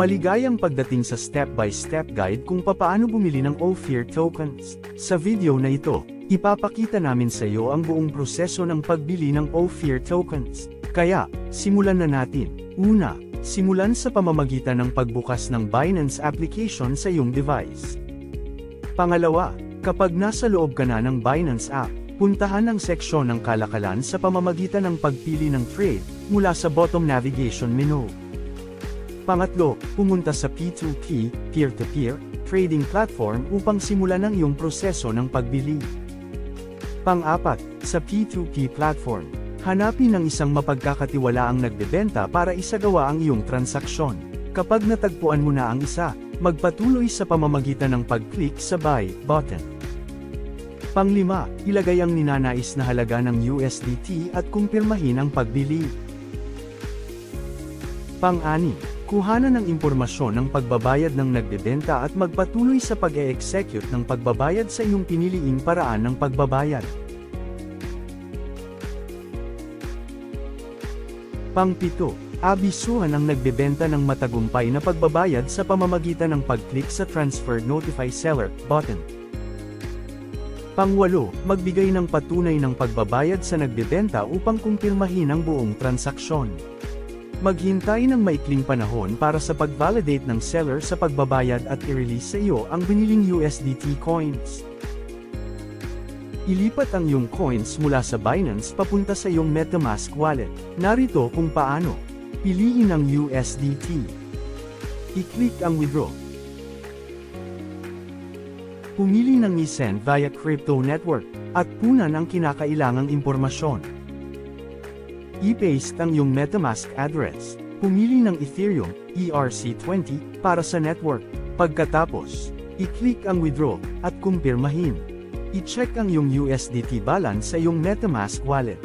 Maligayang pagdating sa step-by-step guide kung papaano bumili ng Ophir tokens. Sa video na ito, ipapakita namin sa iyo ang buong proseso ng pagbili ng Ophir tokens. Kaya, simulan na natin. Una, simulan sa pamamagitan ng pagbukas ng Binance application sa iyong device. Pangalawa, kapag nasa loob ka na ng Binance app, puntahan ang seksyon ng kalakalan sa pamamagitan ng pagpili ng trade mula sa bottom navigation menu. Pangatlo, pumunta sa P2P, peer-to-peer, trading platform upang simulan ang iyong proseso ng pagbili. Pang-apat, sa P2P platform, hanapin ang isang mapagkakatiwalaang nagbebenta para isagawa ang iyong transaksyon. Kapag natagpuan mo na ang isa, magpatuloy sa pamamagitan ng pag-click sa Buy button. Panglima, ilagay ang ninanais na halaga ng USDT at kumpirmahin ang pagbili. Pang-anim, kuhanan ng impormasyon ng pagbabayad ng nagbebenta at magpatuloy sa pag-e-execute ng pagbabayad sa iyong piniliing paraan ng pagbabayad. Pang-pito, abisuhan ang nagbebenta ng matagumpay na pagbabayad sa pamamagitan ng pag-click sa Transfer Notify Seller button. Pang-walo, magbigay ng patunay ng pagbabayad sa nagbebenta upang kumpirmahin ang buong transaksyon. Maghintay ng maikling panahon para sa pag-validate ng seller sa pagbabayad at i-release sa iyo ang biniling USDT coins. Ilipat ang iyong coins mula sa Binance papunta sa iyong MetaMask wallet. Narito kung paano. Piliin ang USDT. I-click ang Withdraw. Pumili ng i-send via Crypto Network, at punan ang kinakailangang impormasyon. I-paste ang iyong MetaMask address. Pumili ng Ethereum, ERC20, para sa network. Pagkatapos, i-click ang Withdraw, at kumpirmahin. I-check ang iyong USDT balance sa iyong MetaMask wallet.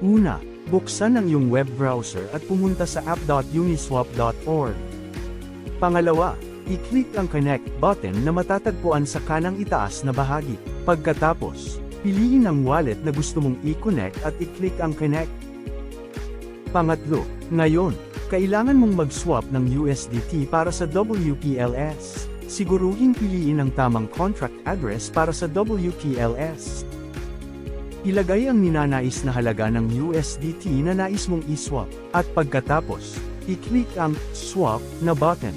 Una, buksan ang iyong web browser at pumunta sa app.uniswap.org. Pangalawa, i-click ang Connect button na matatagpuan sa kanang itaas na bahagi. Pagkatapos, piliin ang wallet na gusto mong i-connect at i-click ang Connect. Pangatlo, ngayon, kailangan mong mag-swap ng USDT para sa WPLS. Siguruhing piliin ang tamang contract address para sa WPLS. Ilagay ang ninanais na halaga ng USDT na nais mong i-swap, at pagkatapos, i-click ang Swap na button.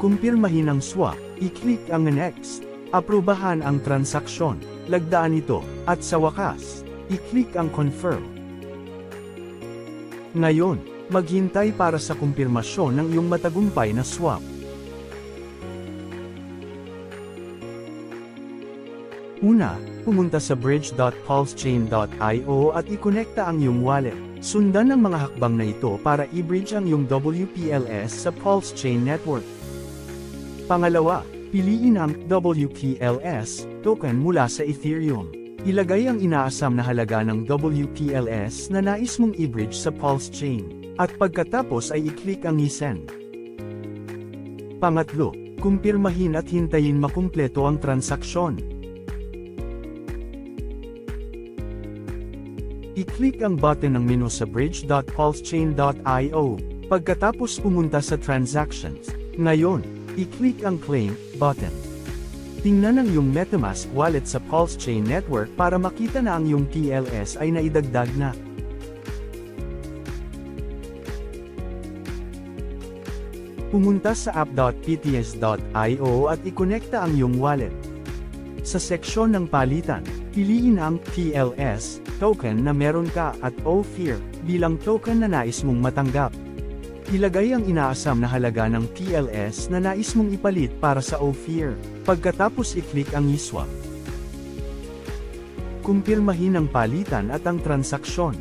Kumpirmahin ang swap, i-click ang Next. Aprobahan ang transaksyon, lagdaan ito, at sa wakas, i-click ang Confirm. Ngayon, maghintay para sa kumpirmasyon ng iyong matagumpay na swap. Una, pumunta sa bridge.pulsechain.io at i-konekta ang iyong wallet. Sundan ang mga hakbang na ito para i-bridge ang iyong WPLS sa PulseChain network. Pangalawa, piliin ang WPLS token mula sa Ethereum. Ilagay ang inaasam na halaga ng WPLS na nais mong i-bridge sa PulseChain, at pagkatapos ay i-click ang i-send. Pangatlo, kumpirmahin at hintayin makumpleto ang transaksyon. I-click ang button ng menu sa bridge.pulsechain.io, pagkatapos pumunta sa Transactions. Ngayon, i-click ang Claim button. Tingnan ang iyong MetaMask wallet sa PulseChain network para makita na ang iyong PLS ay naidagdag na. Pumunta sa app.pts.io at i-konekta ang iyong wallet. Sa seksyon ng palitan, piliin ang PLS token na meron ka at Ophir bilang token na nais mong matanggap. Ilagay ang inaasam na halaga ng PLS na nais mong ipalit para sa Ophir. Pagkatapos i-click ang i-swap. Kumpirmahin ang palitan at ang transaksyon.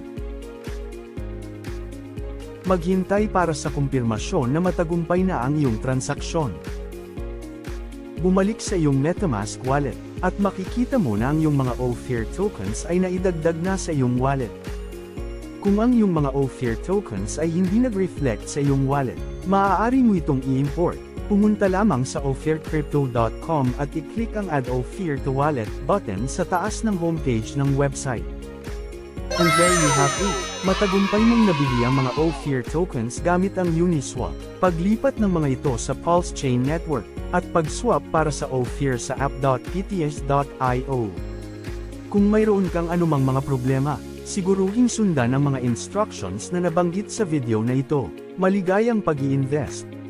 Maghintay para sa kumpirmasyon na matagumpay na ang iyong transaksyon. Bumalik sa iyong MetaMask wallet, at makikita mo na ang iyong mga Ophir tokens ay naidagdag na sa iyong wallet. Kung ang iyong mga Ophir tokens ay hindi nag-reflect sa iyong wallet, maaari mo itong i-import. Pumunta lamang sa ophircrypto.com at i-click ang Add Ophir to Wallet button sa taas ng homepage ng website. And there you have it. Matagumpay mong nabili ang mga Ophir tokens gamit ang Uniswap. Paglipat ng mga ito sa Pulse Chain Network, at pag-swap para sa Ophir sa app.pts.io. Kung mayroon kang anumang mga problema, siguruhing sundan ang mga instructions na nabanggit sa video na ito. Maligayang pag-i-invest!